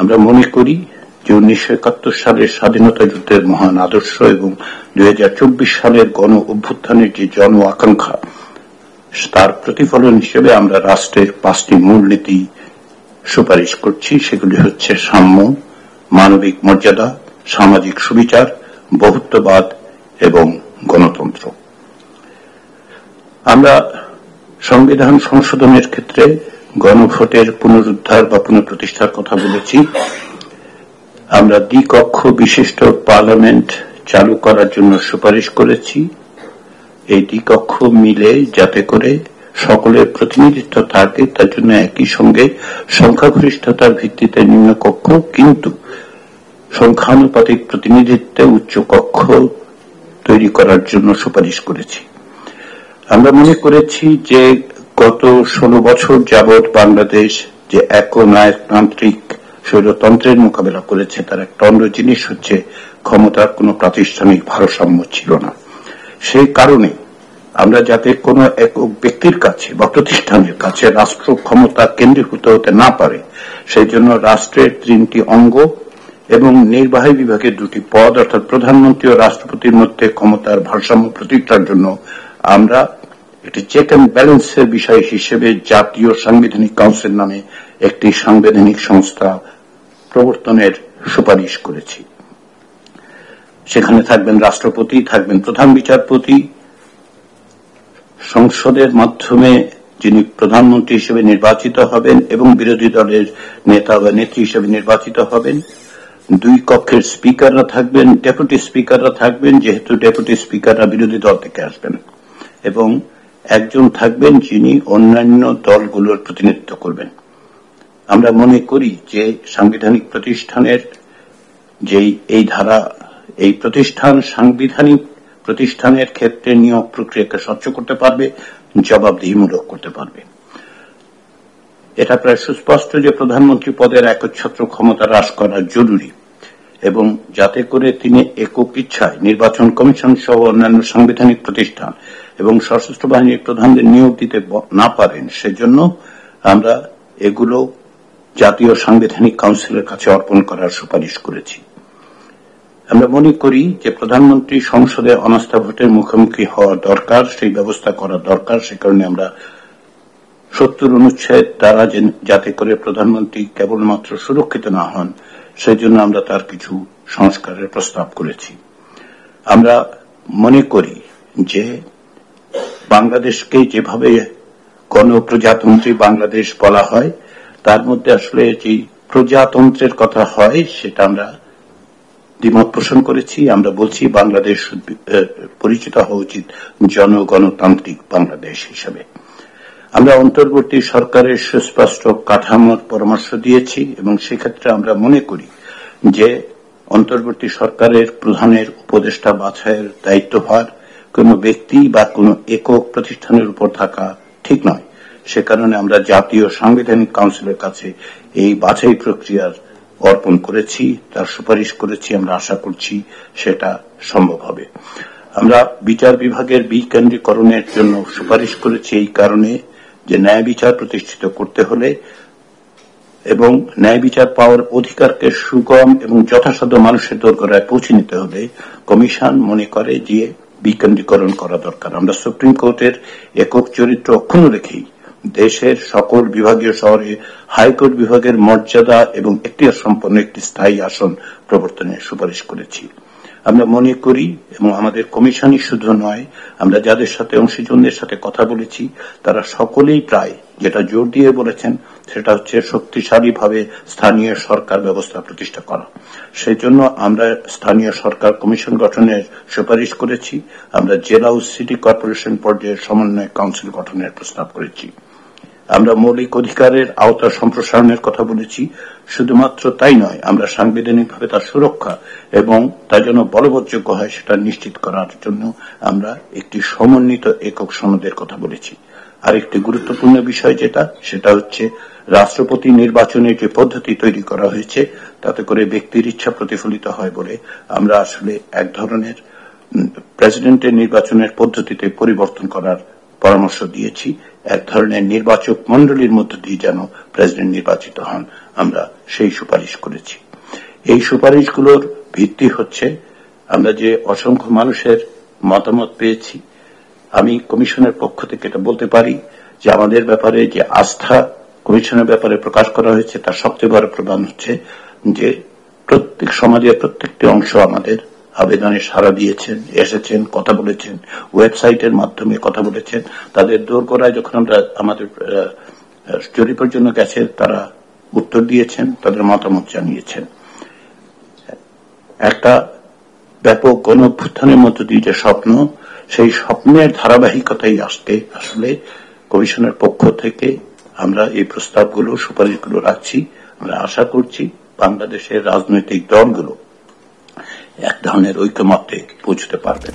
আমরা মনে করি যে 1971 সালের স্বাধীনতা যুদ্ধের মহান আদর্শ এবং 2024 সালের গণ অভ্যুত্থানের যে জন আকাঙ্ক্ষা, তার প্রতিফলন হিসেবে আমরা রাষ্ট্রের 5টি মূলনীতি সুপারিশ করছি। সেগুলি হচ্ছে সাম্য, মানবিক মর্যাদা, সামাজিক সুবিচার, বহুত্ববাদ এবং গণতন্ত্র। আমরা সংবিধান সংশোধনের ক্ষেত্রে গণভোটের পুনরুদ্ধার বা পুনঃপ্রতিষ্ঠার কথা বলেছি। আমরা দ্বিকক্ষ বিশিষ্ট পার্লামেন্ট চালু করার জন্য সুপারিশ করেছি। এই দ্বিকক্ষ মিলে যাতে করে সকলের প্রতিনিধিত্ব থাকে, তার জন্য একই সঙ্গে সংখ্যাগরিষ্ঠতার ভিত্তিতে নিম্নকক্ষ কিন্তু সংখ্যানুপাতিক প্রতিনিধিত্বে উচ্চ কক্ষ তৈরি করার জন্য সুপারিশ করেছি। আমরা মনে করেছি যে গত 16 বছর যাবৎ বাংলাদেশ যে একনায়কতান্ত্রিক স্বৈরতন্ত্রের মোকাবেলা করেছে, তার একটা অন্য জিনিস হচ্ছে ক্ষমতার কোনো প্রাতিষ্ঠানিক ভারসাম্য ছিল না। সেই কারণে আমরা যাতে কোনো একক ব্যক্তির কাছে বা প্রতিষ্ঠানের কাছে রাষ্ট্র ক্ষমতা কেন্দ্রীভূত হতে না পারে, সেই জন্য রাষ্ট্রের 3টি অঙ্গ এবং নির্বাহী বিভাগের 2টি পদ অর্থাৎ প্রধানমন্ত্রী ও রাষ্ট্রপতির মধ্যে ক্ষমতার ভারসাম্য প্রতিষ্ঠার জন্য আমরা একটি চেক অ্যান্ড ব্যালেন্সের বিষয় হিসেবে জাতীয় সাংবিধানিক কাউন্সিল নামে একটি সাংবিধানিক সংস্থা প্রবর্তনের সুপারিশ করেছি। সেখানে থাকবেন রাষ্ট্রপতি, থাকবেন প্রধান বিচারপতি, সংসদের মাধ্যমে যিনি প্রধানমন্ত্রী হিসেবে নির্বাচিত হবেন এবং বিরোধী দলের নেতা বা নেত্রী হিসেবে নির্বাচিত হবেন। 2 কক্ষের স্পিকাররা থাকবেন, ডেপুটি স্পিকাররা থাকবেন, যেহেতু ডেপুটি স্পিকাররা বিরোধী দল থেকে আসবেন, এবং একজন থাকবেন যিনি অন্যান্য দলগুলোর প্রতিনিধিত্ব করবেন। আমরা মনে করি যে সাংবিধানিক প্রতিষ্ঠানের যেই এই ধারা, এই প্রতিষ্ঠান সাংবিধানিক প্রতিষ্ঠানের ক্ষেত্রে নিয়োগ প্রক্রিয়াকে স্বচ্ছ করতে পারবে, জবাবদিহিমূলক করতে পারবে। এটা প্রায় সুস্পষ্ট যে প্রধানমন্ত্রী পদের একচ্ছত্র ক্ষমতা হ্রাস করা জরুরি, এবং যাতে করে তিনি একক ইচ্ছায় নির্বাচন কমিশন সহ অন্যান্য সাংবিধানিক প্রতিষ্ঠান এবং সশস্ত্র বাহিনীর প্রধানদের নিয়োগ দিতে না পারেন, সেজন্য আমরা এগুলো জাতীয় সাংবিধানিক কাউন্সিলের কাছে অর্পণ করার সুপারিশ করেছি। আমরা মনে করি যে প্রধানমন্ত্রী সংসদে অনাস্থা ভোটের মুখোমুখি হওয়া দরকার, সেই ব্যবস্থা করা দরকার। সে কারণে আমরা 70 অনুচ্ছেদ দ্বারা যাতে করে প্রধানমন্ত্রী কেবলমাত্র সুরক্ষিত না হন, সেই জন্য আমরা তার কিছু সংস্কারের প্রস্তাব করেছি। আমরা মনে করি যে বাংলাদেশকে যেভাবে গণপ্রজাতন্ত্রী বাংলাদেশ বলা হয়, তার মধ্যে আসলে যে প্রজাতন্ত্রের কথা হয় সেটা আমরা দ্বিমত পোষণ করেছি। আমরা বলছি বাংলাদেশ পরিচিত হওয়া উচিত জনগণতান্ত্রিক বাংলাদেশ হিসেবে। আমরা অন্তর্বর্তী সরকারের সুস্পষ্ট কাঠামোর পরামর্শ দিয়েছি এবং সেক্ষেত্রে আমরা মনে করি যে অন্তর্বর্তী সরকারের প্রধানের উপদেষ্টা বাছাইয়ের দায়িত্বভার কোন ব্যক্তি বা কোন একক প্রতিষ্ঠানের উপর থাকা ঠিক নয়। সে কারণে আমরা জাতীয় সাংবিধানিক কাউন্সিলের কাছে এই বাছাই প্রক্রিয়ার অর্পণ করেছি, তার সুপারিশ করেছি। আমরা আশা করছি সেটা সম্ভব হবে। আমরা বিচার বিভাগের বিকেন্দ্রীকরণের জন্য সুপারিশ করেছি এই কারণে যে ন্যায় বিচার প্রতিষ্ঠিত করতে হলে এবং ন্যায় বিচার পাওয়ার অধিকারকে সুগম এবং যথাসাধ্য মানুষের দোরগোড়ায় পৌঁছে নিতে হলে কমিশন মনে করে যে বিকেন্দ্রীকরণ করা দরকার। আমরা সুপ্রিম কোর্টের একক চরিত্র অক্ষুণ্ণ রেখেই দেশের সকল বিভাগীয় শহরে হাইকোর্ট বিভাগের মর্যাদা এবং এখতিয়ার সম্পন্ন একটি স্থায়ী আসন প্রবর্তনের সুপারিশ করেছি। আমরা মনে করি, এবং আমাদের কমিশনই শুধু নয়, আমরা যাদের সাথে অংশীজনদের সাথে কথা বলেছি তারা সকলেই প্রায় যেটা জোর দিয়ে বলেছেন সেটা হচ্ছে শক্তিশালীভাবে স্থানীয় সরকার ব্যবস্থা প্রতিষ্ঠা করা। সেই জন্য আমরা স্থানীয় সরকার কমিশন গঠনের সুপারিশ করেছি। আমরা জেলা ও সিটি কর্পোরেশন পর্যায়ের সমন্বয় কাউন্সিল গঠনের প্রস্তাব করেছি। আমরা মৌলিক অধিকারের আওতা সম্প্রসারণের কথা বলেছি। শুধুমাত্র তাই নয়, আমরা সাংবিধানিকভাবে তার সুরক্ষা এবং তা যেন বলবৎযোগ্য হয় সেটা নিশ্চিত করার জন্য আমরা একটি সমন্বিত একক সনদের কথা বলেছি। আরেকটি গুরুত্বপূর্ণ বিষয় সেটা হচ্ছে রাষ্ট্রপতি নির্বাচনের যে পদ্ধতি তৈরি করা হয়েছে তাতে করে ব্যক্তির ইচ্ছা প্রতিফলিত হয় বলে আমরা আসলে এক ধরনের প্রেসিডেন্টের নির্বাচনের পদ্ধতিতে পরিবর্তন করার পরামর্শ দিয়েছি এক ধরনের নির্বাচক মণ্ডলীর মধ্য দিয়ে যেন প্রেসিডেন্ট নির্বাচিত হন, আমরা সেই সুপারিশ করেছি। এই সুপারিশগুলোর ভিত্তি হচ্ছে আমরা যে অসংখ্য মানুষের মতামত পেয়েছি। আমি কমিশনের পক্ষ থেকে এটা বলতে পারি যে আমাদের ব্যাপারে যে আস্থা কমিশনের ব্যাপারে প্রকাশ করা হয়েছে তার সবচেয়ে বড় প্রমাণ হচ্ছে যে প্রত্যেক সমাজের প্রত্যেকটি অংশ আমাদের আবেদনে সাড়া দিয়েছেন, এসেছেন, কথা বলেছেন, ওয়েবসাইটের মাধ্যমে কথা বলেছেন। তাদের দোরগোড়ায় যখন আমরা আমাদের জরিপের জন্য গেছে তারা উত্তর দিয়েছেন, তাদের মতামত জানিয়েছেন। একটা ব্যাপক গণঅভ্যুত্থানের মধ্য দিয়ে যে স্বপ্ন, সেই স্বপ্নের ধারাবাহিকতাই আসলে কমিশনের পক্ষ থেকে আমরা এই প্রস্তাবগুলো সুপারিশগুলো রাখছি। আমরা আশা করছি বাংলাদেশের রাজনৈতিক দলগুলো এক ধরনের ঐকমত্যে পৌঁছতে পারবেন।